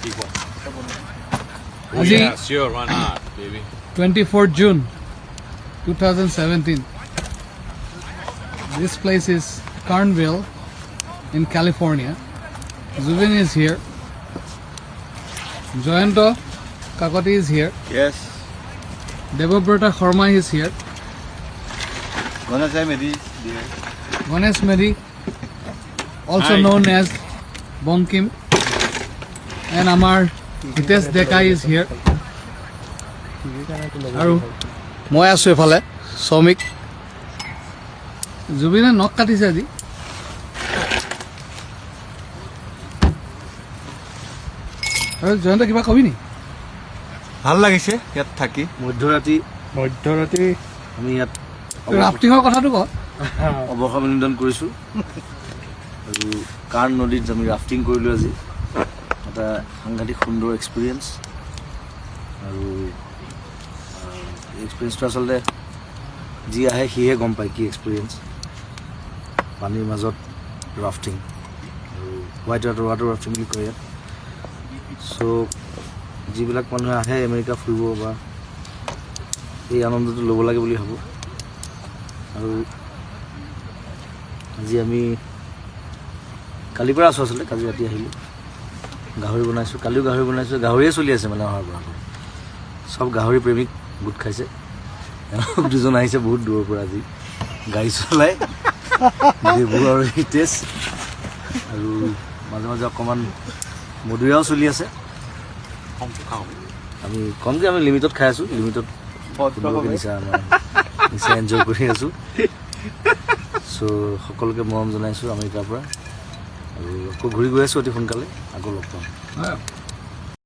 people. Oh, Aji- yeah, sure, why not, baby? 24th June 2017. This place is Carnville in California. Zubin is here. Joyanto Kakoti is here. Yes. Debabrata Sharma is here. Gonna say Medi. Ganesh Medi, also Hi. known as Bonkim. And Amar Hitesh Dekai is here. আৰু মই আছোঁ এফালে শ্ৰমিক জুবিনে নখ কাটিছে আজি আৰু জয়ন্ত কিবা কবি নি ভাল লাগিছে ইয়াত থাকি মধ্যৰাতি আমি ইয়াত ৰাফটিঙৰ কথাটো ক অৱসৰ বিনোদন কৰিছোঁ আৰু কাৰ্ণ নদীত আমি ৰাফটিং কৰিলোঁ আজি এটা সাংঘাতিক সুন্দৰ এক্সপিৰিয়েঞ্চ আৰু এক্সপিৰিয়েঞ্চটো আচলতে যি আহে সিহে গম পায় কি এক্সপিৰিয়েঞ্চ পানীৰ মাজত ৰাফটিং আৰু ৱাটাৰ ৰাফটিং বুলি কয় ইয়াত চ' যিবিলাক মানুহে আহে আমেৰিকা ফুৰিব বা এই আনন্দটো ল'ব লাগে বুলি ভাবোঁ আৰু আজি আমি কালিৰ পৰা আছোঁ আচলতে কালি ৰাতি আহিলোঁ গাহৰি বনাইছোঁ কালিও গাহৰি বনাইছোঁ গাহৰিয়ে চলি আছে মানে অহাৰ পৰা চব গাহৰি প্ৰেমিক গোট খাইছে দুজন আহিছে বহুত দূৰৰ পৰা আজি গাড়ী চলাই দেবু আৰু হিতেশ আৰু মাজে মাজে অকণমান মধুৰিয়াও চলি আছে আমি কমকৈ আমি লিমিটত খাই আছোঁ লিমিটত নিচা নিচা এনজয় কৰি আছোঁ চ' সকলোকে মৰম জনাইছোঁ আমেৰিকাৰ পৰা আৰু আকৌ ঘূৰি গৈ আছোঁ অতি সোনকালে আকৌ লগ পাম